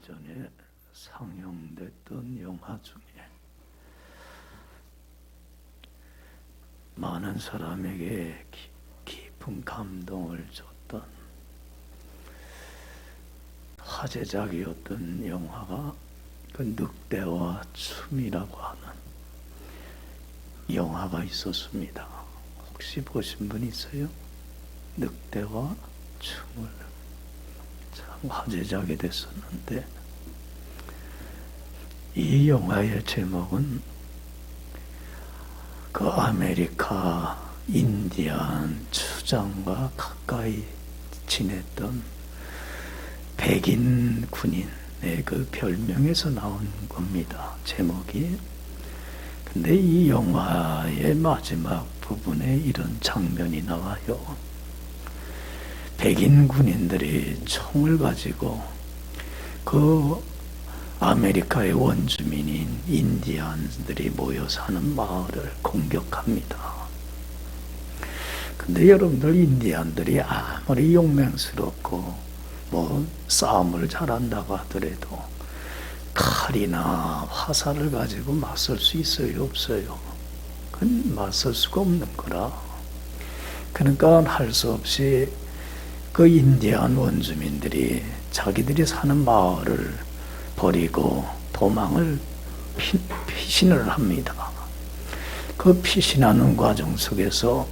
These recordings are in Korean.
예전에 상영됐던 영화 중에 많은 사람에게 깊은 감동을 줬던 화제작이었던 영화가 그 늑대와 춤이라고 하는 영화가 있었습니다. 혹시 보신 분 있어요? 늑대와 춤을. 참 화제작이 됐었는데 이 영화의 제목은 그 아메리카 인디안 추장과 가까이 지냈던 백인 군인의 그 별명에서 나온 겁니다. 제목이. 근데 이 영화의 마지막 부분에 이런 장면이 나와요. 백인 군인들이 총을 가지고 그 아메리카의 원주민인 인디안들이 모여 사는 마을을 공격합니다. 근데 여러분들, 인디안들이 아무리 용맹스럽고 뭐 싸움을 잘한다고 하더라도 칼이나 화살을 가지고 맞설 수 있어요, 없어요? 그건 맞설 수가 없는 거라. 그러니까 할 수 없이 그 인디안 원주민들이 자기들이 사는 마을을 버리고 도망을 피신을 합니다. 그 피신하는 과정 속에서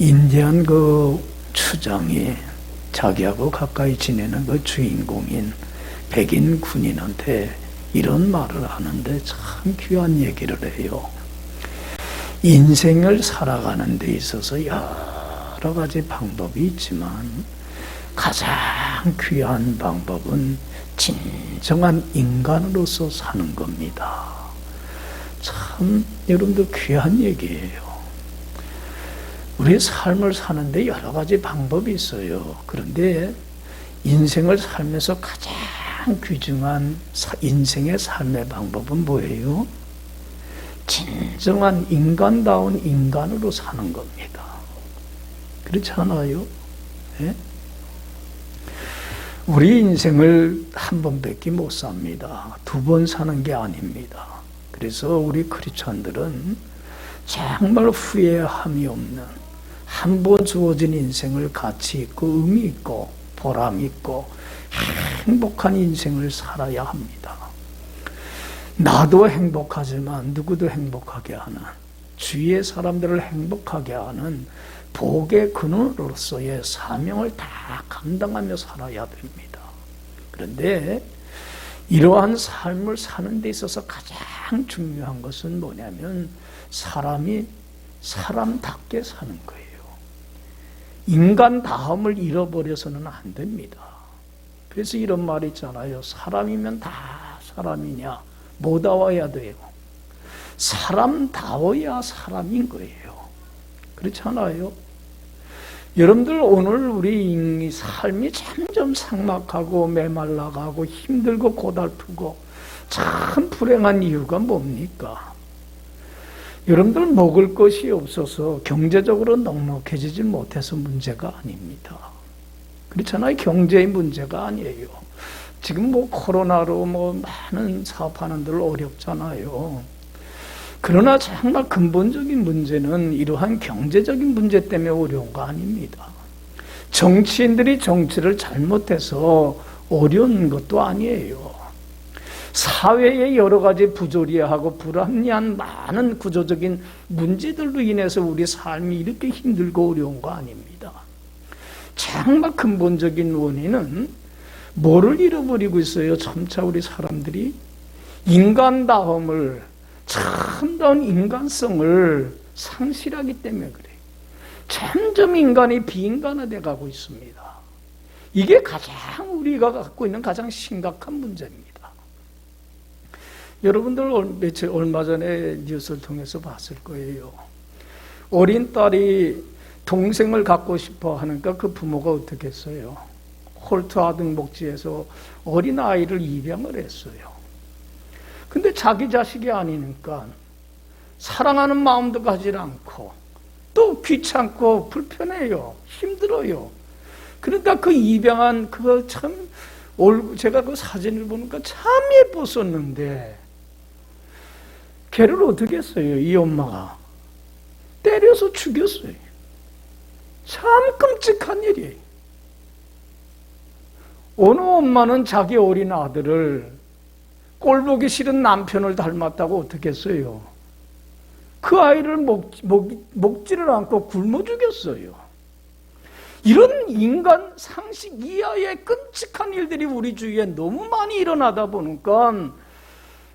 인디안 그 추장이 자기하고 가까이 지내는 그 주인공인 백인 군인한테 이런 말을 하는데 참 귀한 얘기를 해요. 인생을 살아가는 데 있어서 여러 가지 방법이 있지만 가장 귀한 방법은 진정한 인간으로서 사는 겁니다. 참 여러분들 귀한 얘기예요. 우리 삶을 사는데 여러 가지 방법이 있어요. 그런데 인생을 살면서 가장 귀중한 인생의 삶의 방법은 뭐예요? 진정한 인간다운 인간으로 사는 겁니다. 그렇지 않아요? 네? 우리 인생을 한 번밖에 못 삽니다. 두 번 사는 게 아닙니다. 그래서 우리 크리스찬들은 정말 후회함이 없는 한 번 주어진 인생을 가치 있고 의미 있고 보람 있고 행복한 인생을 살아야 합니다. 나도 행복하지만 누구도 행복하게 하는, 주위의 사람들을 행복하게 하는 복의 근원으로서의 사명을 다 감당하며 살아야 됩니다. 그런데 이러한 삶을 사는 데 있어서 가장 중요한 것은 뭐냐면 사람이 사람답게 사는 거예요. 인간다움을 잃어버려서는 안 됩니다. 그래서 이런 말이 있잖아요. 사람이면 다 사람이냐? 뭐다워야 돼요? 사람다워야 사람인 거예요. 그렇지 않아요? 여러분들, 오늘 우리 삶이 점점 삭막하고 메말라가고 힘들고 고달프고 참 불행한 이유가 뭡니까? 여러분들, 먹을 것이 없어서 경제적으로 넉넉해지지 못해서 문제가 아닙니다. 그렇잖아요. 경제의 문제가 아니에요. 지금 뭐 코로나로 뭐 많은 사업하는 들 어렵잖아요. 그러나 정말 근본적인 문제는 이러한 경제적인 문제 때문에 어려운 거 아닙니다. 정치인들이 정치를 잘못해서 어려운 것도 아니에요. 사회의 여러 가지 부조리하고 불합리한 많은 구조적인 문제들로 인해서 우리 삶이 이렇게 힘들고 어려운 거 아닙니다. 정말 근본적인 원인은 뭐를 잃어버리고 있어요? 점차 우리 사람들이 인간다움을, 참다운 인간성을 상실하기 때문에 그래요. 점점 인간이 비인간화되어 가고 있습니다. 이게 가장 우리가 갖고 있는 가장 심각한 문제입니다. 여러분들 얼마 전에 뉴스를 통해서 봤을 거예요. 어린 딸이 동생을 갖고 싶어 하니까 그 부모가 어떻게 했어요? 홀트 아등목지에서 어린 아이를 입양을 했어요. 근데 자기 자식이 아니니까 사랑하는 마음도 가지 않고 또 귀찮고 불편해요. 힘들어요. 그러니까 그 입양한 그 참 제가 그 사진을 보니까 참 예뻤었는데 걔를 어떻게 했어요? 이 엄마가 때려서 죽였어요. 참 끔찍한 일이에요. 어느 엄마는 자기 어린 아들을 꼴보기 싫은 남편을 닮았다고 어떻게 했어요? 그 아이를 먹지를 않고 굶어 죽였어요. 이런 인간 상식 이하의 끔찍한 일들이 우리 주위에 너무 많이 일어나다 보니까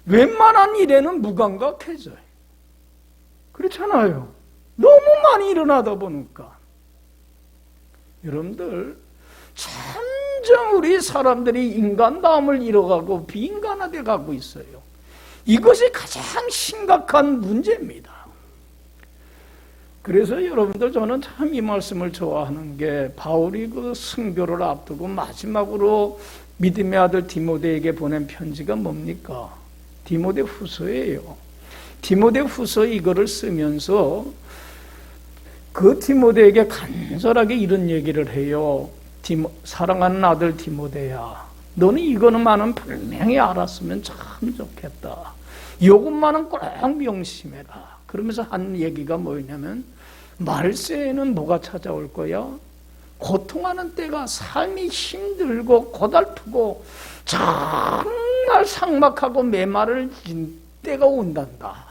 웬만한 일에는 무감각해져요. 그렇잖아요. 너무 많이 일어나다 보니까. 여러분들, 점점 우리 사람들이 인간다움을 잃어가고 비인간화되어 가고 있어요. 이것이 가장 심각한 문제입니다. 그래서 여러분들, 저는 참 이 말씀을 좋아하는 게, 바울이 그 순교를 앞두고 마지막으로 믿음의 아들 디모데에게 보낸 편지가 뭡니까? 디모데 후서예요. 디모데 후서 이거를 쓰면서 그 디모데에게 간절하게 이런 얘기를 해요. 사랑하는 아들 디모데야, 너는 이거는만은 분명히 알았으면 참 좋겠다. 이것만은 꼭 명심해라. 그러면서 한 얘기가 뭐냐면, 말세에는 뭐가 찾아올 거야? 고통하는 때가, 삶이 힘들고 고달프고 정말 삭막하고 메마를 진 때가 온단다.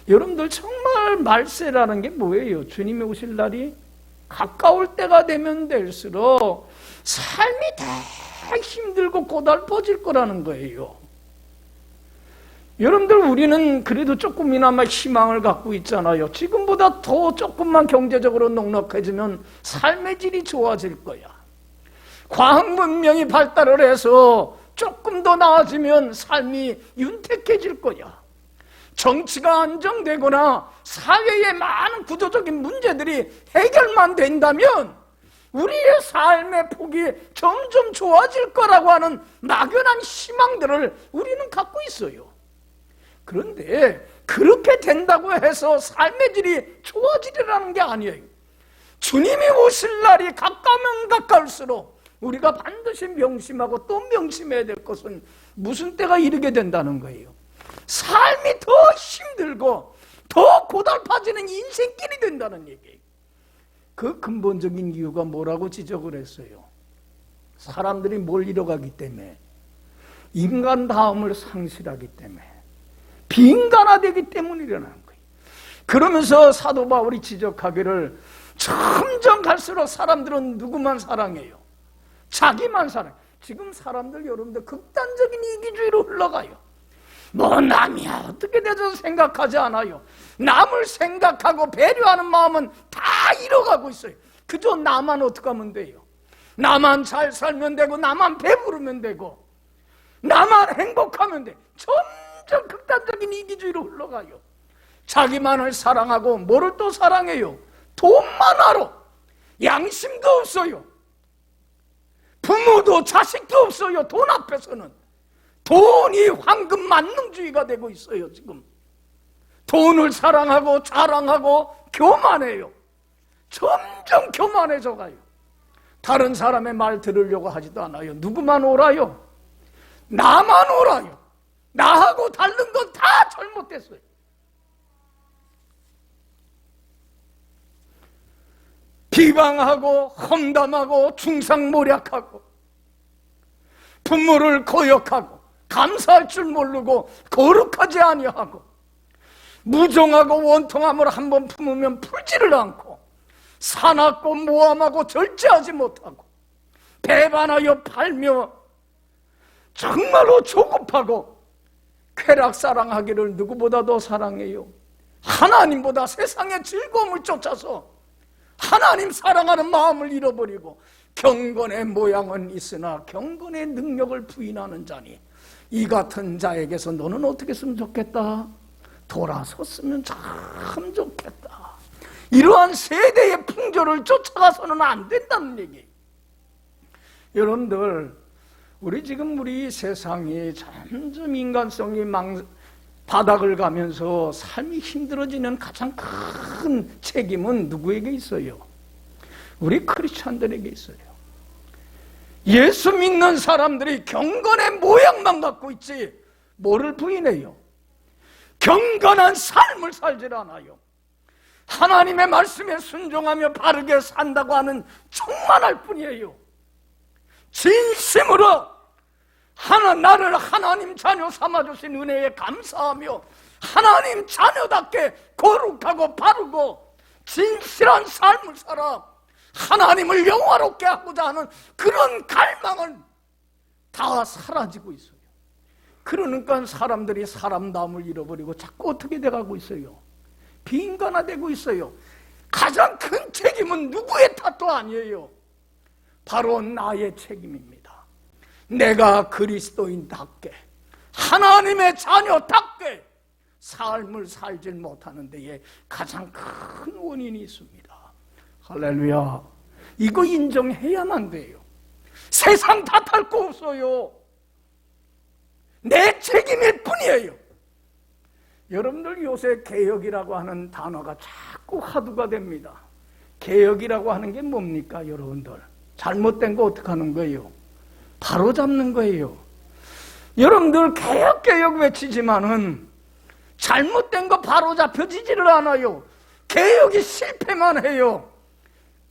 여러분들, 정말 말세라는 게 뭐예요? 주님이 오실 날이 가까울 때가 되면 될수록 삶이 더 힘들고 고달퍼질 거라는 거예요. 여러분들, 우리는 그래도 조금이나마 희망을 갖고 있잖아요. 지금보다 더 조금만 경제적으로 넉넉해지면 삶의 질이 좋아질 거야. 과학 문명이 발달을 해서 조금 더 나아지면 삶이 윤택해질 거야. 정치가 안정되거나 사회의 많은 구조적인 문제들이 해결만 된다면 우리의 삶의 폭이 점점 좋아질 거라고 하는 막연한 희망들을 우리는 갖고 있어요. 그런데 그렇게 된다고 해서 삶의 질이 좋아지리라는 게 아니에요. 주님이 오실 날이 가까우면 가까울수록 우리가 반드시 명심하고 또 명심해야 될 것은 무슨 때가 이르게 된다는 거예요. 삶이 더 힘들고 더 고달파지는 인생길이 된다는 얘기예요. 그 근본적인 이유가 뭐라고 지적을 했어요? 사람들이 뭘 잃어가기 때문에, 인간다움을 상실하기 때문에, 비인간화되기 때문에 일어나는 거예요. 그러면서 사도 바울이 지적하기를, 점점 갈수록 사람들은 누구만 사랑해요? 자기만 사랑해요. 지금 사람들, 여러분들 극단적인 이기주의로 흘러가요. 뭐 남이 어떻게 되죠 생각하지 않아요. 남을 생각하고 배려하는 마음은 다 잃어가고 있어요. 그저 나만 어떻게 하면 돼요? 나만 잘 살면 되고, 나만 배부르면 되고, 나만 행복하면 돼. 점점 극단적인 이기주의로 흘러가요. 자기만을 사랑하고 뭐를 또 사랑해요? 돈만 알아. 양심도 없어요. 부모도 자식도 없어요. 돈 앞에서는. 돈이 황금 만능주의가 되고 있어요. 지금 돈을 사랑하고 자랑하고 교만해요. 점점 교만해져 가요. 다른 사람의 말 들으려고 하지도 않아요. 누구만 오라요? 나만 오라요. 나하고 다른 건 다 잘못됐어요. 비방하고 험담하고 중상모략하고 부모를 거역하고 감사할 줄 모르고 거룩하지 아니하고 무정하고 원통함을 한번 품으면 풀지를 않고 사납고 모함하고 절제하지 못하고 배반하여 팔며 정말로 조급하고 쾌락사랑하기를 누구보다 더 사랑해요. 하나님보다 세상의 즐거움을 쫓아서 하나님 사랑하는 마음을 잃어버리고 경건의 모양은 있으나 경건의 능력을 부인하는 자니 이 같은 자에게서 너는 어떻게 했으면 좋겠다? 돌아섰으면 참 좋겠다. 이러한 세대의 풍조를 쫓아가서는 안 된다는 얘기예요. 여러분들, 우리 세상이 점점 인간성이 바닥을 가면서 삶이 힘들어지는 가장 큰 책임은 누구에게 있어요? 우리 크리스찬들에게 있어요. 예수 믿는 사람들이 경건의 모양만 갖고 있지 뭐를 부인해요? 경건한 삶을 살질 않아요. 하나님의 말씀에 순종하며 바르게 산다고 하는 척만 할 뿐이에요. 진심으로 나를 하나님 자녀 삼아주신 은혜에 감사하며 하나님 자녀답게 거룩하고 바르고 진실한 삶을 살아 하나님을 영화롭게 하고자 하는 그런 갈망은 다 사라지고 있어요. 그러니까 사람들이 사람다움을 잃어버리고 자꾸 어떻게 돼가고 있어요? 비인간화되고 있어요. 가장 큰 책임은 누구의 탓도 아니에요. 바로 나의 책임입니다. 내가 그리스도인답게 하나님의 자녀답게 삶을 살질 못하는 데에 가장 큰 원인이 있습니다. 할렐루야. 이거 인정해야만 돼요. 세상 탓할 거 없어요. 내 책임일 뿐이에요. 여러분들 요새 개혁이라고 하는 단어가 자꾸 화두가 됩니다. 개혁이라고 하는 게 뭡니까? 여러분들 잘못된 거 어떻게 하는 거예요? 바로 잡는 거예요. 여러분들 개혁 외치지만은 잘못된 거 바로 잡혀지지를 않아요. 개혁이 실패만 해요.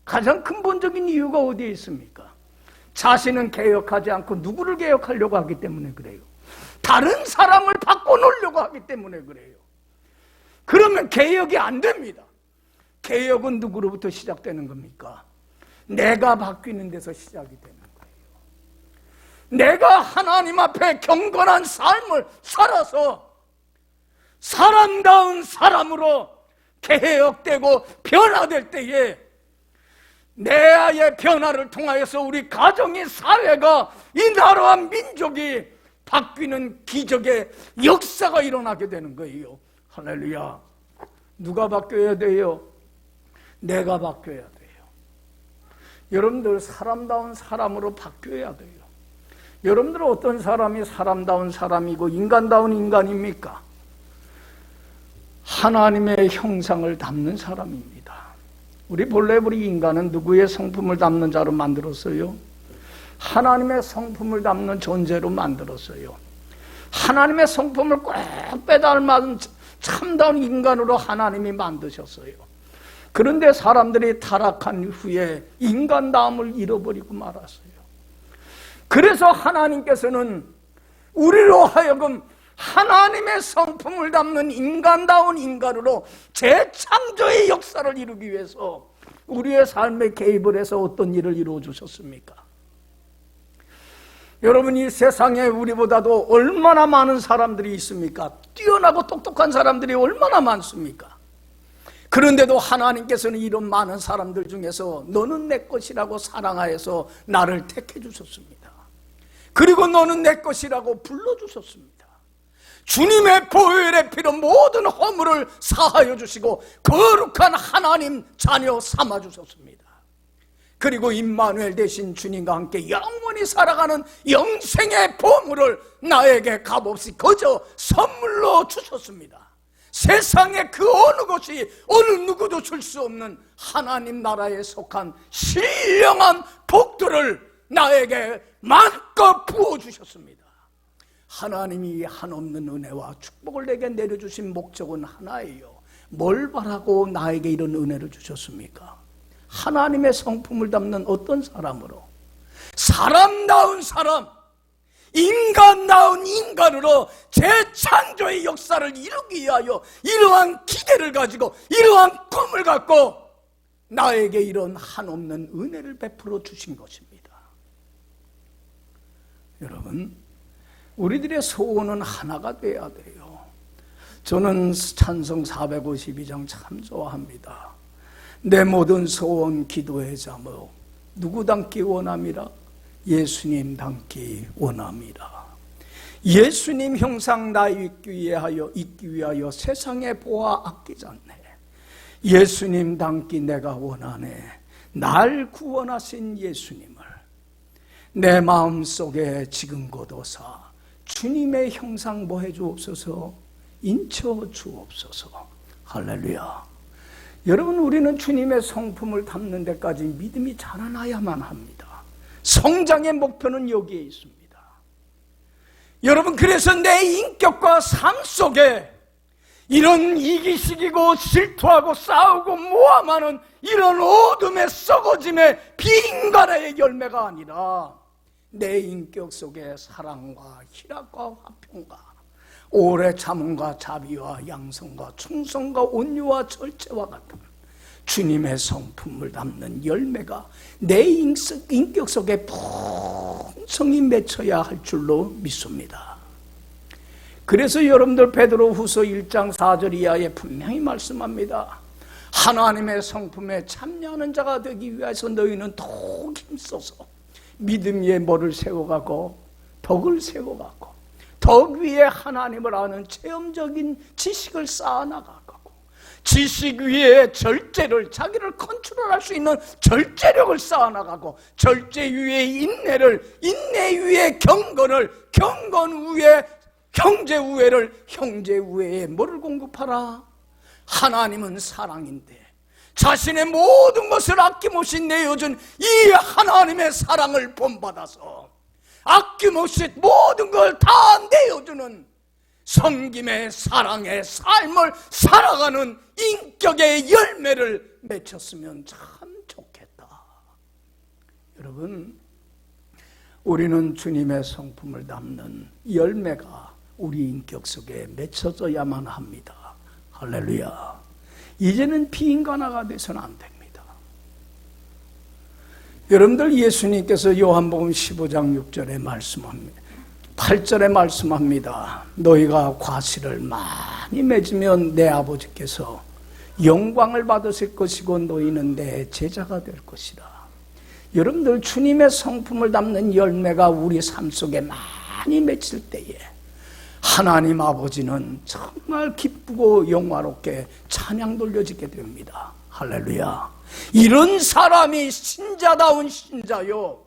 가장 근본적인 이유가 어디에 있습니까? 자신은 개혁하지 않고 누구를 개혁하려고 하기 때문에 그래요. 다른 사람을 바꿔놓으려고 하기 때문에 그래요. 그러면 개혁이 안 됩니다. 개혁은 누구로부터 시작되는 겁니까? 내가 바뀌는 데서 시작이 되는 거예요. 내가 하나님 앞에 경건한 삶을 살아서 사람다운 사람으로 개혁되고 변화될 때에 내 아이의 변화를 통하여서 우리 가정이, 사회가, 이 나라와 민족이 바뀌는 기적의 역사가 일어나게 되는 거예요. 할렐루야. 누가 바뀌어야 돼요? 내가 바뀌어야 돼요. 여러분들 사람다운 사람으로 바뀌어야 돼요. 여러분들 어떤 사람이 사람다운 사람이고 인간다운 인간입니까? 하나님의 형상을 담는 사람입니다. 우리 본래 우리 인간은 누구의 성품을 담는 자로 만들었어요? 하나님의 성품을 담는 존재로 만들었어요. 하나님의 성품을 꼭 빼닮은 참다운 인간으로 하나님이 만드셨어요. 그런데 사람들이 타락한 후에 인간다움을 잃어버리고 말았어요. 그래서 하나님께서는 우리로 하여금 하나님의 성품을 담는 인간다운 인간으로 재창조의 역사를 이루기 위해서 우리의 삶에 개입을 해서 어떤 일을 이루어 주셨습니까? 여러분, 이 세상에 우리보다도 얼마나 많은 사람들이 있습니까? 뛰어나고 똑똑한 사람들이 얼마나 많습니까? 그런데도 하나님께서는 이런 많은 사람들 중에서 너는 내 것이라고 사랑하여서 나를 택해 주셨습니다. 그리고 너는 내 것이라고 불러주셨습니다. 주님의 보혈의 피로 모든 허물을 사하여 주시고 거룩한 하나님 자녀 삼아 주셨습니다. 그리고 임마누엘 되신 주님과 함께 영원히 살아가는 영생의 보물을 나에게 값없이 거저 선물로 주셨습니다. 세상에 그 어느 것이 어느 누구도 줄 수 없는 하나님 나라에 속한 신령한 복들을 나에게 마음껏 부어주셨습니다. 하나님이 한없는 은혜와 축복을 내게 내려주신 목적은 하나예요. 뭘 바라고 나에게 이런 은혜를 주셨습니까? 하나님의 성품을 담는 어떤 사람으로, 사람다운 사람, 인간다운 인간으로 재창조의 역사를 이루기 위하여 이러한 기대를 가지고 이러한 꿈을 갖고 나에게 이런 한없는 은혜를 베풀어 주신 것입니다. 여러분, 우리들의 소원은 하나가 돼야 돼요. 저는 찬송 452장 참 좋아합니다. 내 모든 소원 기도의 자모 누구 닮기 원함이라? 예수님 닮기 원함이라. 예수님 형상 나 있기 위하여 세상에 보아 아끼지 않네. 예수님 닮기 내가 원하네. 날 구원하신 예수님을 내 마음속에 지금 고도사 주님의 형상 뭐 해주옵소서, 인쳐 주옵소서. 할렐루야. 여러분, 우리는 주님의 성품을 담는 데까지 믿음이 자라나야만 합니다. 성장의 목표는 여기에 있습니다. 여러분, 그래서 내 인격과 삶 속에 이런 이기식이고 질투하고 싸우고 모함하는 이런 어둠의 썩어짐의 비인간의 열매가 아니라 내 인격 속에 사랑과 희락과 화평과 오래 참음과 자비와 양성과 충성과 온유와 절제와 같은 주님의 성품을 담는 열매가 내 인격 속에 풍성히 맺혀야 할 줄로 믿습니다. 그래서 여러분들 베드로후서 1장 4절 이하에 분명히 말씀합니다. 하나님의 성품에 참여하는 자가 되기 위해서 너희는 더욱 힘써서 믿음 위에 뭐를 세워가고 덕을 세워가고 덕 위에 하나님을 아는 체험적인 지식을 쌓아나가고 지식 위에 절제를, 자기를 컨트롤할 수 있는 절제력을 쌓아나가고 절제 위에 인내를, 인내 위에 경건을, 경건 위에 형제 우애를, 형제 우애에 뭐를 공급하라? 하나님은 사랑인데 자신의 모든 것을 아낌없이 내어준 이 하나님의 사랑을 본받아서 아낌없이 모든 걸 다 내어주는 섬김의 사랑의 삶을 살아가는 인격의 열매를 맺혔으면 참 좋겠다. 여러분, 우리는 주님의 성품을 담는 열매가 우리 인격 속에 맺혀져야만 합니다. 할렐루야. 이제는 비인간화가 돼서는 안 됩니다. 여러분들, 예수님께서 요한복음 15장 6절에 말씀합니다. 8절에 말씀합니다. 너희가 과실을 많이 맺으면 내 아버지께서 영광을 받으실 것이고 너희는 내 제자가 될 것이다. 여러분들, 주님의 성품을 담는 열매가 우리 삶 속에 많이 맺힐 때에 하나님 아버지는 정말 기쁘고 영화롭게 찬양 돌려지게 됩니다. 할렐루야. 이런 사람이 신자다운 신자요,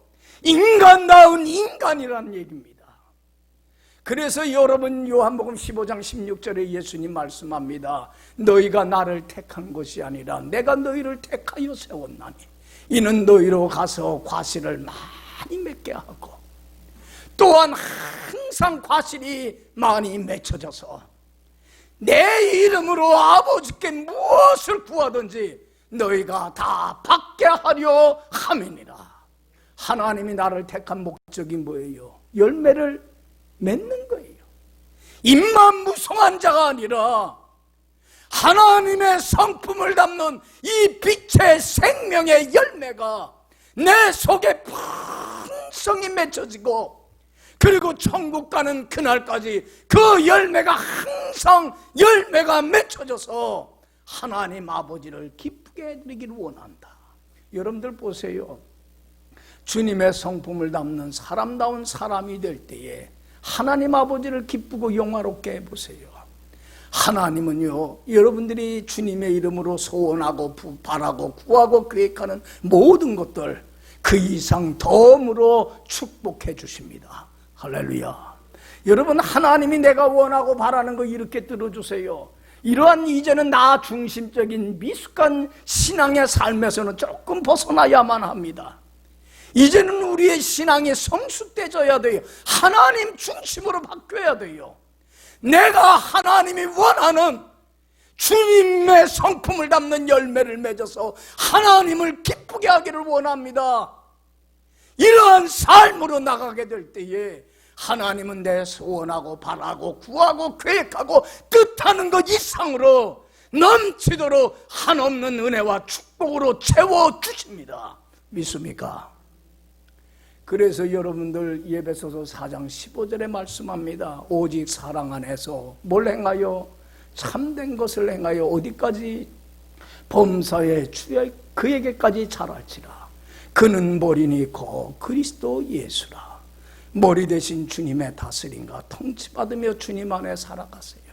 인간다운 인간이라는 얘기입니다. 그래서 여러분, 요한복음 15장 16절에 예수님 말씀합니다. 너희가 나를 택한 것이 아니라 내가 너희를 택하여 세웠나니 이는 너희로 가서 과실을 많이 맺게 하고 또한 항상 과실이 많이 맺혀져서 내 이름으로 아버지께 무엇을 구하든지 너희가 다 받게 하려 함이니라. 하나님이 나를 택한 목적이 뭐예요? 열매를 맺는 거예요. 입만 무성한 자가 아니라 하나님의 성품을 담는 이 빛의 생명의 열매가 내 속에 풍성히 맺혀지고, 그리고 천국 가는 그날까지 그 열매가 항상 열매가 맺혀져서 하나님 아버지를 기쁘게 해드리기를 원한다. 여러분들 보세요. 주님의 성품을 담는 사람다운 사람이 될 때에 하나님 아버지를 기쁘고 영화롭게 해보세요. 하나님은요, 여러분들이 주님의 이름으로 소원하고 바라고 구하고 계획하는 모든 것들 그 이상 덤으로 축복해 주십니다. 할렐루야. 여러분, 하나님이 내가 원하고 바라는 거 이렇게 들어주세요. 이러한 이제는 나 중심적인 미숙한 신앙의 삶에서는 조금 벗어나야만 합니다. 이제는 우리의 신앙이 성숙돼져야 돼요. 하나님 중심으로 바뀌어야 돼요. 내가 하나님이 원하는 주님의 성품을 담는 열매를 맺어서 하나님을 기쁘게 하기를 원합니다. 이러한 삶으로 나가게 될 때에 하나님은 내 소원하고 바라고 구하고 계획하고 뜻하는 것 이상으로 넘치도록 한없는 은혜와 축복으로 채워주십니다. 믿습니까? 그래서 여러분들 에베소서 4장 15절에 말씀합니다. 오직 사랑 안에서 뭘 행하여? 참된 것을 행하여 어디까지? 범사에 주여 그에게까지 자랄지라. 그는 머리니 곧 그리스도 예수라. 머리 대신 주님의 다스림과 통치받으며 주님 안에 살아가세요.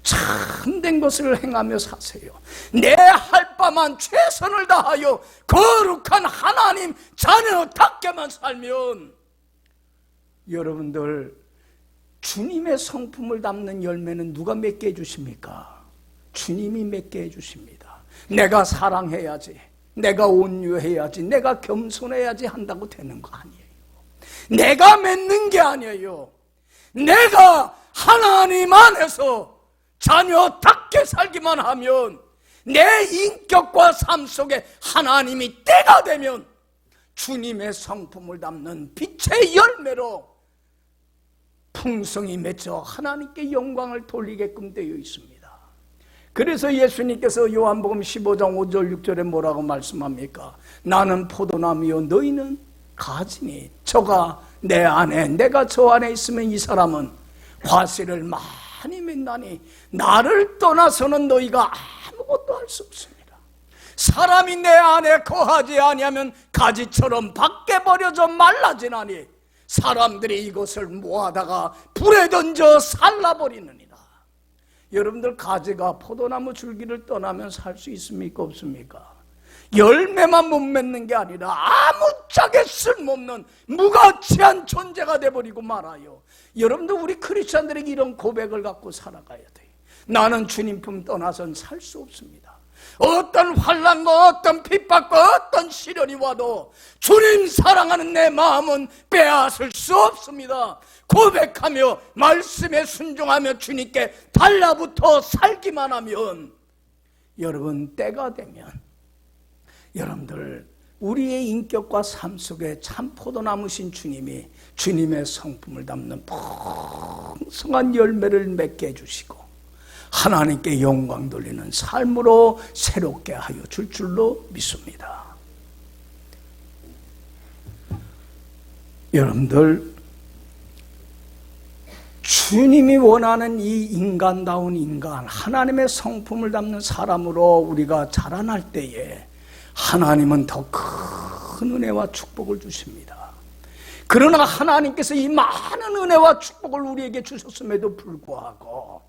참된 것을 행하며 사세요. 내 할 바만 최선을 다하여 거룩한 하나님 자녀답게만 살면 여러분들 주님의 성품을 담는 열매는 누가 맺게 해주십니까? 주님이 맺게 해주십니다. 내가 사랑해야지, 내가 온유해야지, 내가 겸손해야지 한다고 되는 거 아니에요. 내가 맺는 게 아니에요. 내가 하나님 안에서 자녀답게 살기만 하면, 내 인격과 삶 속에 하나님이 때가 되면 주님의 성품을 담는 빛의 열매로 풍성히 맺어 하나님께 영광을 돌리게끔 되어 있습니다. 그래서 예수님께서 요한복음 15장 5절 6절에 뭐라고 말씀합니까? 나는 포도나무요 너희는 가지니 저가 내 안에 내가 저 안에 있으면 이 사람은 과실을 많이 맺나니 나를 떠나서는 너희가 아무것도 할 수 없습니다. 사람이 내 안에 거하지 아니하면 가지처럼 밖에 버려져 말라지나니 사람들이 이것을 모아다가 불에 던져 살라버리느니라. 여러분들, 가지가 포도나무 줄기를 떠나면 살 수 있습니까? 없습니까? 열매만 못 맺는 게 아니라 아무짝에 쓸모없는 무가치한 존재가 돼버리고 말아요. 여러분들, 우리 크리스찬들에게 이런 고백을 갖고 살아가야 돼요. 나는 주님 품 떠나선 살 수 없습니다. 어떤 환난과 어떤 핍박과 어떤 시련이 와도 주님 사랑하는 내 마음은 빼앗을 수 없습니다. 고백하며 말씀에 순종하며 주님께 달라붙어 살기만 하면, 여러분, 때가 되면 여러분들, 우리의 인격과 삶 속에 참 포도나무신 주님이 주님의 성품을 담는 풍성한 열매를 맺게 해주시고 하나님께 영광 돌리는 삶으로 새롭게 하여 줄 줄로 믿습니다. 여러분들, 주님이 원하는 이 인간다운 인간, 하나님의 성품을 담는 사람으로 우리가 자라날 때에 하나님은 더 큰 은혜와 축복을 주십니다. 그러나 하나님께서 이 많은 은혜와 축복을 우리에게 주셨음에도 불구하고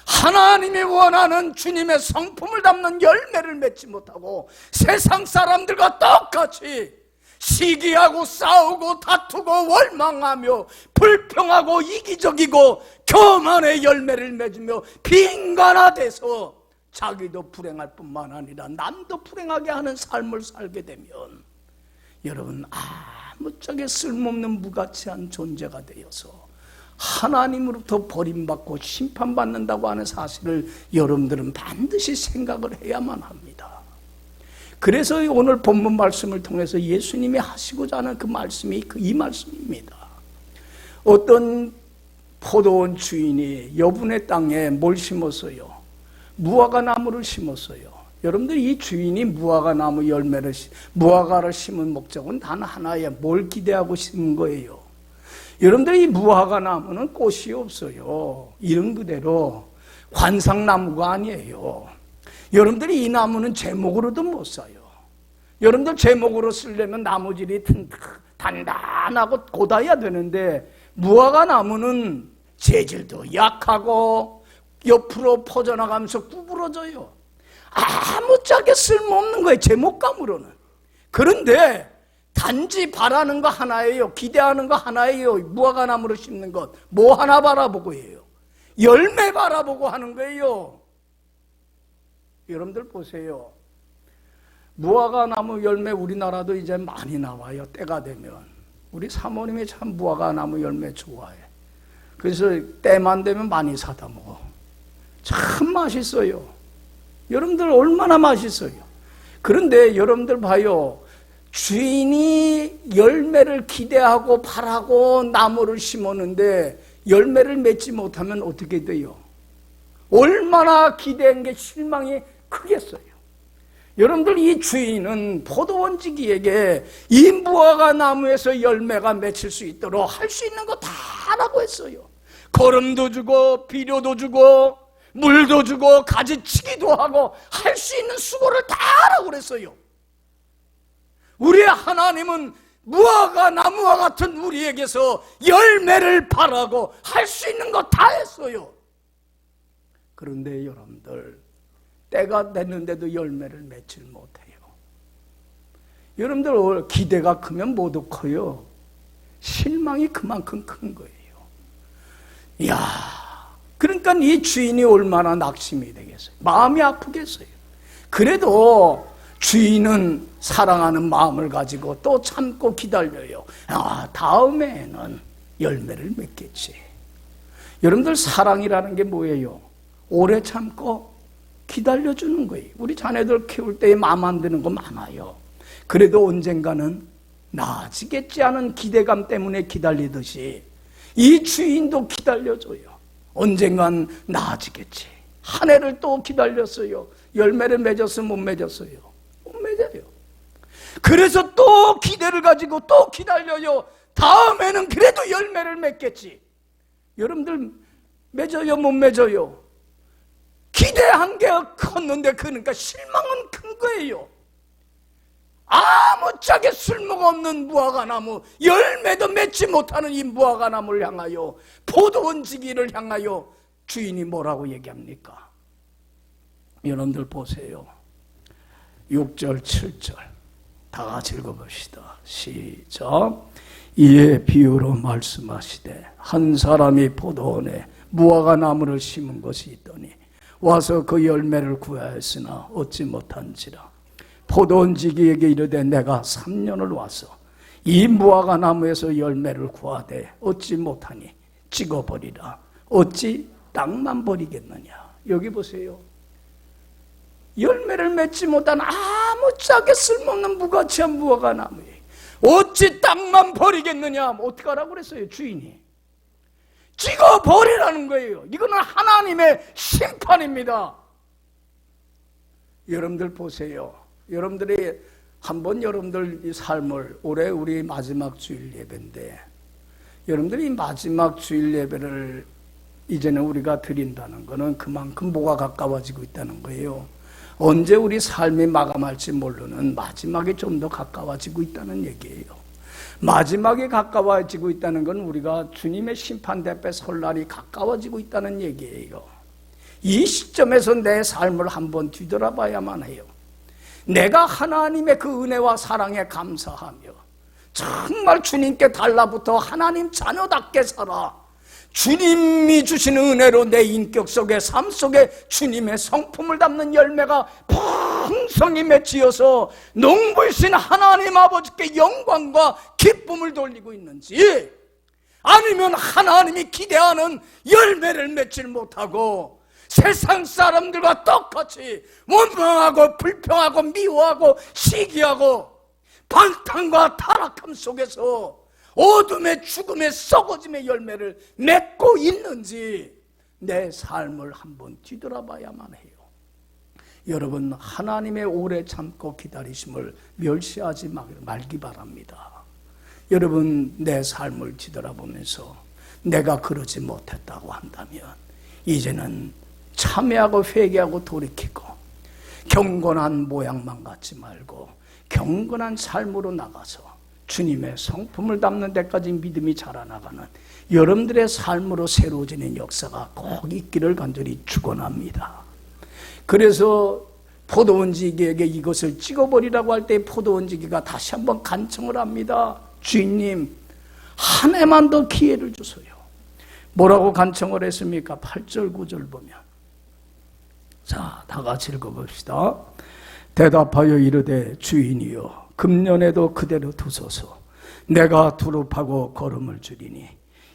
하나님이 원하는 주님의 성품을 담는 열매를 맺지 못하고 세상 사람들과 똑같이 시기하고 싸우고 다투고 원망하며 불평하고 이기적이고 교만의 열매를 맺으며 빈간화돼서 자기도 불행할 뿐만 아니라 남도 불행하게 하는 삶을 살게 되면, 여러분, 아무짝에 쓸모없는 무가치한 존재가 되어서 하나님으로부터 버림받고 심판받는다고 하는 사실을 여러분들은 반드시 생각을 해야만 합니다. 그래서 오늘 본문 말씀을 통해서 예수님이 하시고자 하는 그 말씀이 이 말씀입니다. 어떤 포도원 주인이 여분의 땅에 뭘 심었어요? 무화과 나무를 심었어요. 여러분들, 이 주인이 무화과 나무 무화과를 심은 목적은 단 하나예요. 뭘 기대하고 심은 거예요? 여러분들, 이 무화과 나무는 꽃이 없어요. 이름 그대로 관상나무가 아니에요. 여러분들이 이 나무는 제목으로도 못 써요. 여러분들, 제목으로 쓰려면 나무질이 단단하고 곧아야 되는데, 무화과 나무는 재질도 약하고 옆으로 퍼져나가면서 구부러져요. 아무짝에 쓸모없는 거예요, 제목감으로는. 그런데 단지 바라는 거 하나예요. 기대하는 거 하나예요. 무화과 나무를 심는 것. 뭐 하나 바라보고 해요? 열매 바라보고 하는 거예요. 여러분들 보세요. 무화과 나무 열매 우리나라도 이제 많이 나와요. 때가 되면. 우리 사모님이 참 무화과 나무 열매 좋아해. 그래서 때만 되면 많이 사다 먹어. 참 맛있어요. 여러분들, 얼마나 맛있어요. 그런데 여러분들 봐요. 주인이 열매를 기대하고 바라고 나무를 심었는데 열매를 맺지 못하면 어떻게 돼요? 얼마나 기대한 게 실망이 크겠어요. 여러분들, 이 주인은 포도원지기에게 이 무화과 나무에서 열매가 맺힐 수 있도록 할 수 있는 거 다 하라고 했어요. 거름도 주고 비료도 주고 물도 주고 가지치기도 하고 할 수 있는 수고를 다 하라고 그랬어요. 우리의 하나님은 무화과 나무와 같은 우리에게서 열매를 바라고 할 수 있는 거 다 했어요. 그런데 여러분들, 때가 됐는데도 열매를 맺질 못해요. 여러분들, 기대가 크면 뭐도 커요. 실망이 그만큼 큰 거예요. 이야, 그러니까 이 주인이 얼마나 낙심이 되겠어요. 마음이 아프겠어요. 그래도 주인은 사랑하는 마음을 가지고 또 참고 기다려요. 다음에는 열매를 맺겠지. 여러분들, 사랑이라는 게 뭐예요? 오래 참고 기다려주는 거예요. 우리 자녀들 키울 때에 마음 안 드는 거 많아요. 그래도 언젠가는 나아지겠지 하는 기대감 때문에 기다리듯이 이 주인도 기다려줘요. 언젠간 나아지겠지. 한 해를 또 기다렸어요. 열매를 맺었어요? 못 맺었어요? 못 맺어요. 그래서 또 기대를 가지고 또 기다려요. 다음에는 그래도 열매를 맺겠지. 여러분들 맺어요? 못 맺어요? 기대한 게 컸는데 그러니까 실망은 큰 거예요. 아무짝에 쓸모없는 무화과나무, 열매도 맺지 못하는 이 무화과나무를 향하여, 포도원지기를 향하여 주인이 뭐라고 얘기합니까? 여러분들 보세요. 6절 7절 다 같이 읽어봅시다. 시작. 이에 비유로 말씀하시되 한 사람이 포도원에 무화과나무를 심은 것이 있더니 와서 그 열매를 구하였으나 얻지 못한지라. 포도원지기에게 이르되 내가 3년을 와서 이 무화과나무에서 열매를 구하되 얻지 못하니 찍어버리라. 어찌 땅만 버리겠느냐. 여기 보세요. 열매를 맺지 못한 아무짝에 쓸모없는 무가치한 무화과나무에 어찌 땅만 버리겠느냐. 어떻게 하라고 그랬어요? 주인이 찍어버리라는 거예요. 이거는 하나님의 심판입니다. 여러분들 보세요. 여러분들이 한번 여러분들 이 삶을, 올해 우리 마지막 주일 예배인데 여러분들이 마지막 주일 예배를 이제는 우리가 드린다는 것은 그만큼 뭐가 가까워지고 있다는 거예요. 언제 우리 삶이 마감할지 모르는 마지막에 좀 더 가까워지고 있다는 얘기예요. 마지막에 가까워지고 있다는 건 우리가 주님의 심판대 앞에 설 날이 가까워지고 있다는 얘기예요. 이 시점에서 내 삶을 한번 뒤돌아봐야만 해요. 내가 하나님의 그 은혜와 사랑에 감사하며 정말 주님께 달라붙어 하나님 자녀답게 살아 주님이 주신 은혜로 내 인격 속에, 삶 속에 주님의 성품을 담는 열매가 풍성히 맺히어서 농부이신 하나님 아버지께 영광과 기쁨을 돌리고 있는지, 아니면 하나님이 기대하는 열매를 맺지 못하고 세상 사람들과 똑같이 원망하고 불평하고 미워하고 시기하고 방탕과 타락함 속에서 어둠의 죽음의 썩어짐의 열매를 맺고 있는지 내 삶을 한번 뒤돌아봐야만 해요. 여러분, 하나님의 오래 참고 기다리심을 멸시하지 말기 바랍니다. 여러분, 내 삶을 뒤돌아보면서 내가 그러지 못했다고 한다면 이제는 참회하고 회개하고 돌이키고 경건한 모양만 갖지 말고 경건한 삶으로 나가서 주님의 성품을 담는 데까지 믿음이 자라나가는 여러분들의 삶으로 새로워지는 역사가 꼭 있기를 간절히 축원합니다. 그래서 포도원지기에게 이것을 찍어버리라고 할 때 포도원지기가 다시 한번 간청을 합니다. 주인님, 한 해만 더 기회를 주세요. 뭐라고 간청을 했습니까? 8절 9절 보면, 자, 다 같이 읽어봅시다. 대답하여 이르되 주인이여 금년에도 그대로 두소서. 내가 두릅하고 거름을 주리니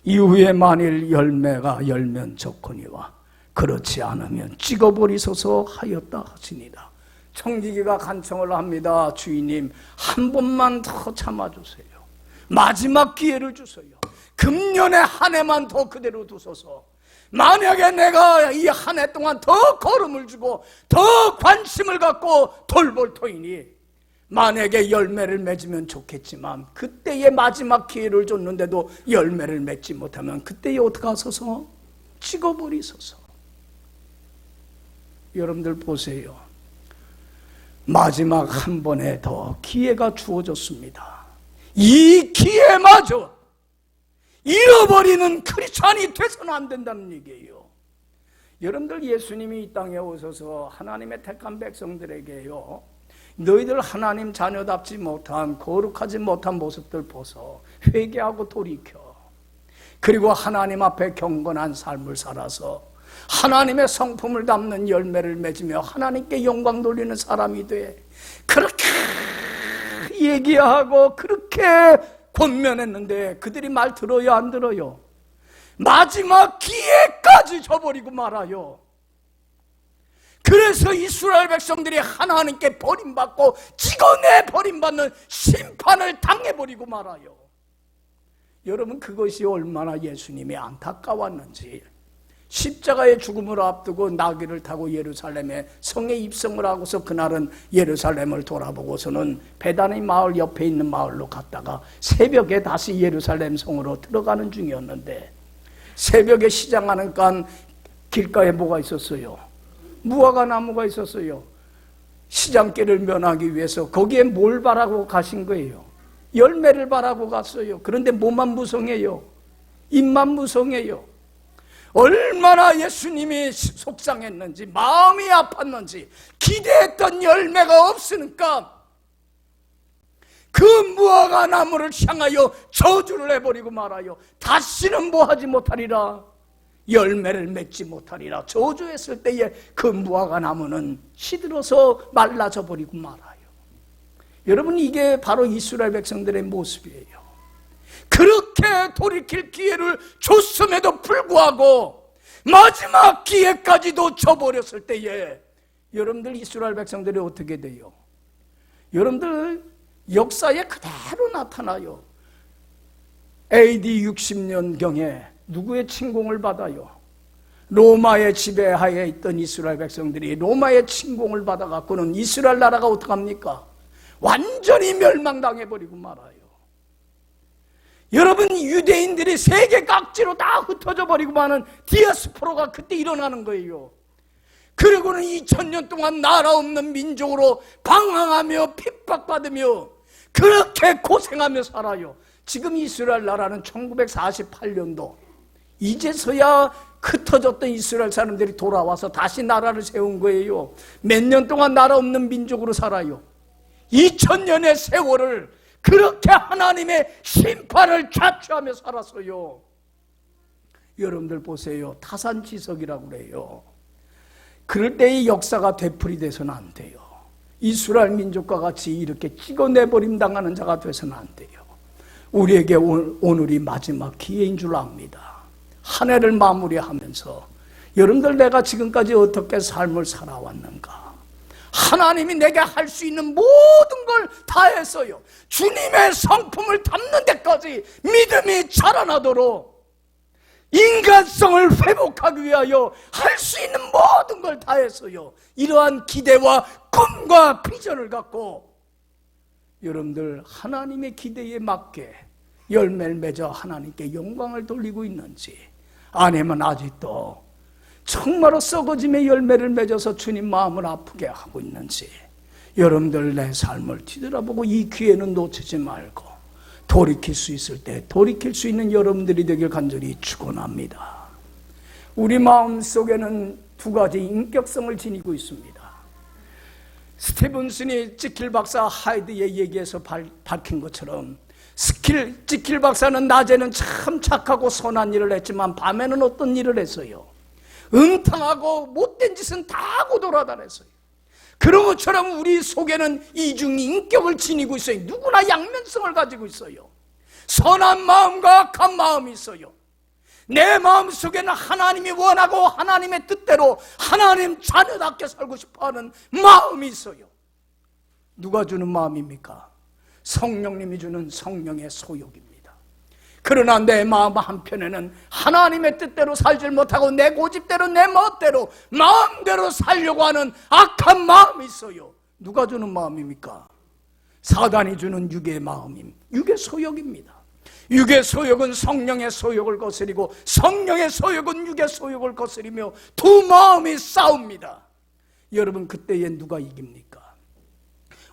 이후에 만일 열매가 열면 좋거니와 그렇지 않으면 찍어버리소서 하였다 하시니라. 청지기가 간청을 합니다. 주인님, 한 번만 더 참아주세요. 마지막 기회를 주세요. 금년에 한 해만 더 그대로 두소서. 만약에 내가 이 한 해 동안 더 걸음을 주고 더 관심을 갖고 돌볼 터이니 만약에 열매를 맺으면 좋겠지만 그때의 마지막 기회를 줬는데도 열매를 맺지 못하면 그때에 어떻게 하소서? 찍어버리소서. 여러분들 보세요. 마지막 한 번에 더 기회가 주어졌습니다. 이 기회마저 잃어버리는 크리스찬이 돼서는 안 된다는 얘기예요. 여러분들, 예수님이 이 땅에 오셔서 하나님의 택한 백성들에게요, 너희들 하나님 자녀답지 못한 거룩하지 못한 모습들 보소. 회개하고 돌이켜. 그리고 하나님 앞에 경건한 삶을 살아서 하나님의 성품을 담는 열매를 맺으며 하나님께 영광 돌리는 사람이 돼. 그렇게 얘기하고 그렇게 권면했는데 그들이 말 들어요, 안 들어요? 마지막 기회까지 줘버리고 말아요. 그래서 이스라엘 백성들이 하나님께 버림받고 찍어내 버림받는 심판을 당해버리고 말아요. 여러분, 그것이 얼마나 예수님이 안타까웠는지. 십자가의 죽음을 앞두고 나귀를 타고 예루살렘에 성에 입성을 하고서 그날은 예루살렘을 돌아보고서는 베다니 마을 옆에 있는 마을로 갔다가 새벽에 다시 예루살렘 성으로 들어가는 중이었는데, 새벽에 시장하니까 길가에 뭐가 있었어요? 무화과 나무가 있었어요. 시장길을 면하기 위해서 거기에 뭘 바라고 가신 거예요? 열매를 바라고 갔어요. 그런데 뭐만 무성해요? 입만 무성해요. 얼마나 예수님이 속상했는지, 마음이 아팠는지, 기대했던 열매가 없으니까 그 무화과 나무를 향하여 저주를 해버리고 말아요. 다시는 뭐하지 못하리라, 열매를 맺지 못하리라. 저주했을 때에 그 무화과 나무는 시들어서 말라져 버리고 말아요. 여러분, 이게 바로 이스라엘 백성들의 모습이에요. 그렇게 돌이킬 기회를 줬음에도 불구하고 마지막 기회까지도 줘버렸을 때에 여러분들, 이스라엘 백성들이 어떻게 돼요? 여러분들 역사에 그대로 나타나요. AD 60년경에 누구의 침공을 받아요? 로마의 지배하에 있던 이스라엘 백성들이 로마의 침공을 받아갖고는 이스라엘 나라가 어떡합니까? 완전히 멸망당해버리고 말아요. 여러분, 유대인들이 세계 각지로 다 흩어져 버리고 마는 디아스포라가 그때 일어나는 거예요. 그리고는 2000년 동안 나라 없는 민족으로 방황하며 핍박받으며 그렇게 고생하며 살아요. 지금 이스라엘 나라는 1948년도 이제서야 흩어졌던 이스라엘 사람들이 돌아와서 다시 나라를 세운 거예요. 몇 년 동안 나라 없는 민족으로 살아요. 2000년의 세월을 그렇게 하나님의 심판을 자초하며 살았어요. 여러분들 보세요. 타산지석이라고 그래요. 그럴 때의 역사가 되풀이돼서는 안 돼요. 이스라엘 민족과 같이 이렇게 찍어내버림 당하는 자가 돼서는 안 돼요. 우리에게 오늘이 마지막 기회인 줄 압니다. 한 해를 마무리하면서 여러분들, 내가 지금까지 어떻게 삶을 살아왔는가? 하나님이 내게 할 수 있는 모든 걸 다했어요. 주님의 성품을 담는 데까지 믿음이 자라나도록 인간성을 회복하기 위하여 할 수 있는 모든 걸 다했어요. 이러한 기대와 꿈과 비전을 갖고 여러분들, 하나님의 기대에 맞게 열매를 맺어 하나님께 영광을 돌리고 있는지, 아니면 아직도 정말로 썩어짐의 열매를 맺어서 주님 마음을 아프게 하고 있는지, 여러분들 내 삶을 뒤돌아보고 이 기회는 놓치지 말고 돌이킬 수 있을 때 돌이킬 수 있는 여러분들이 되길 간절히 축원합니다. 우리 마음속에는 두 가지 인격성을 지니고 있습니다. 스티븐슨이 지킬 박사 하이드의 얘기에서 밝힌 것처럼 지킬 박사는 낮에는 참 착하고 선한 일을 했지만 밤에는 어떤 일을 했어요? 음탕하고 못된 짓은 다 하고 돌아다녔어요. 그런 것처럼 우리 속에는 이중 인격을 지니고 있어요. 누구나 양면성을 가지고 있어요. 선한 마음과 악한 마음이 있어요. 내 마음 속에는 하나님이 원하고 하나님의 뜻대로 하나님 자녀답게 살고 싶어하는 마음이 있어요. 누가 주는 마음입니까? 성령님이 주는 성령의 소욕입니다. 그러나 내 마음 한편에는 하나님의 뜻대로 살질 못하고 내 고집대로 내 멋대로 마음대로 살려고 하는 악한 마음이 있어요. 누가 주는 마음입니까? 사단이 주는 육의 마음임, 육의 소욕입니다. 육의 소욕은 성령의 소욕을 거스리고 성령의 소욕은 육의 소욕을 거스리며 두 마음이 싸웁니다. 여러분, 그때에 누가 이깁니까?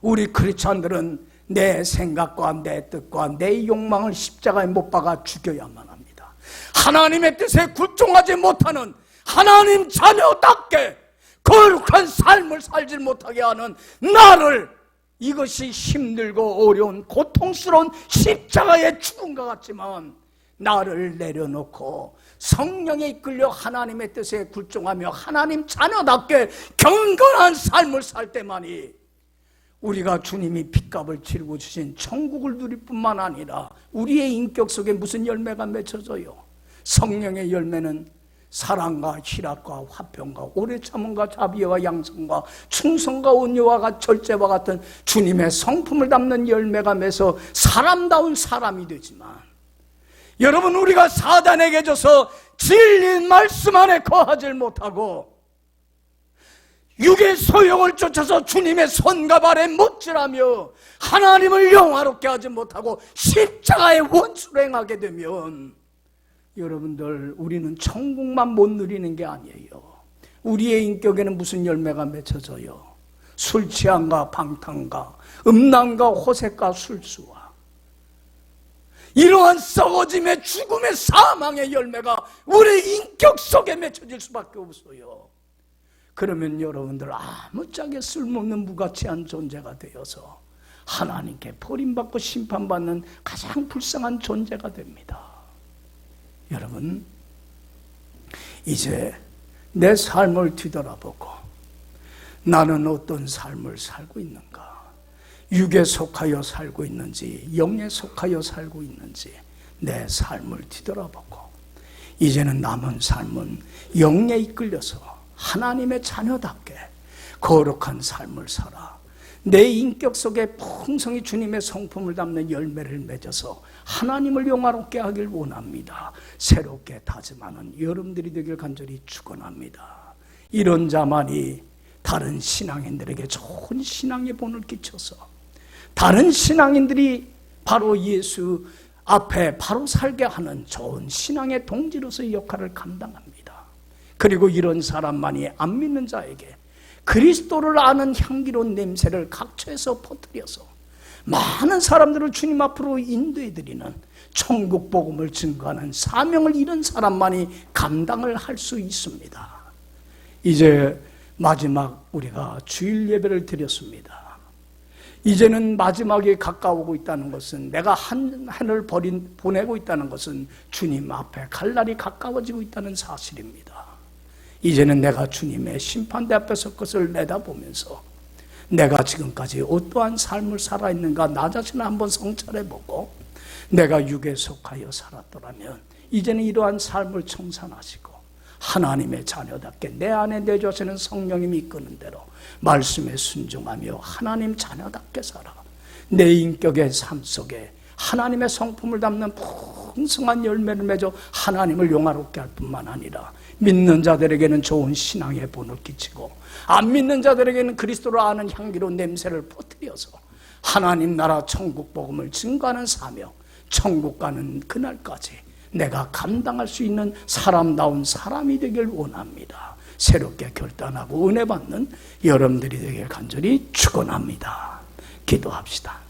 우리 크리스찬들은 내 생각과 내 뜻과 내 욕망을 십자가에 못 박아 죽여야만 합니다. 하나님의 뜻에 굴종하지 못하는 하나님 자녀답게 거룩한 삶을 살지 못하게 하는 나를, 이것이 힘들고 어려운 고통스러운 십자가의 죽음과 같지만 나를 내려놓고 성령에 이끌려 하나님의 뜻에 굴종하며 하나님 자녀답게 경건한 삶을 살 때만이 우리가 주님이 핏값을 치르고 주신 천국을 누릴 뿐만 아니라 우리의 인격 속에 무슨 열매가 맺혀져요? 성령의 열매는 사랑과 희락과 화평과 오래 참음과 자비와 양성과 충성과 온유와 절제와 같은 주님의 성품을 담는 열매가 맺어 사람다운 사람이 되지만, 여러분, 우리가 사단에게 져서 진리 말씀 안에 거하지 못하고 육의 소욕을 쫓아서 주님의 손과 발에 못질하며 하나님을 영화롭게 하지 못하고 십자가의 원수를 행하게 되면, 여러분들, 우리는 천국만 못 누리는 게 아니에요. 우리의 인격에는 무슨 열매가 맺혀져요? 술 취함과 방탕과 음란과 호색과 술수와 이러한 썩어짐의 죽음의 사망의 열매가 우리 인격 속에 맺혀질 수밖에 없어요. 그러면 여러분들 아무짝에 쓸모없는 무가치한 존재가 되어서 하나님께 버림받고 심판받는 가장 불쌍한 존재가 됩니다. 여러분, 이제 내 삶을 뒤돌아보고 나는 어떤 삶을 살고 있는가? 육에 속하여 살고 있는지 영에 속하여 살고 있는지 내 삶을 뒤돌아보고, 이제는 남은 삶은 영에 이끌려서 하나님의 자녀답게 거룩한 삶을 살아 내 인격 속에 풍성히 주님의 성품을 담는 열매를 맺어서 하나님을 영화롭게 하길 원합니다. 새롭게 다짐하는 여러분들이 되길 간절히 축원합니다. 이런 자만이 다른 신앙인들에게 좋은 신앙의 본을 끼쳐서 다른 신앙인들이 바로 예수 앞에 바로 살게 하는 좋은 신앙의 동지로서의 역할을 감당합니다. 그리고 이런 사람만이 안 믿는 자에게 그리스도를 아는 향기로운 냄새를 각처에서 퍼뜨려서 많은 사람들을 주님 앞으로 인도해드리는 천국 복음을 증거하는 사명을 이룬 사람만이 감당을 할 수 있습니다. 이제 마지막 우리가 주일 예배를 드렸습니다. 이제는 마지막에 가까우고 있다는 것은, 내가 한 해를 보내고 있다는 것은 주님 앞에 갈 날이 가까워지고 있다는 사실입니다. 이제는 내가 주님의 심판대 앞에 설 것을 내다보면서 내가 지금까지 어떠한 삶을 살아있는가 나 자신을 한번 성찰해보고, 내가 육에 속하여 살았더라면 이제는 이러한 삶을 청산하시고 하나님의 자녀답게 내 안에 내주시는 성령님이 이끄는 대로 말씀에 순종하며 하나님 자녀답게 살아 내 인격의 삶 속에 하나님의 성품을 담는 풍성한 열매를 맺어 하나님을 영화롭게 할 뿐만 아니라 믿는 자들에게는 좋은 신앙의 본을 끼치고 안 믿는 자들에게는 그리스도를 아는 향기로운 냄새를 퍼뜨려서 하나님 나라 천국 복음을 증거하는 사명, 천국 가는 그날까지 내가 감당할 수 있는 사람다운 사람이 되길 원합니다. 새롭게 결단하고 은혜 받는 여러분들이 되길 간절히 축원합니다. 기도합시다.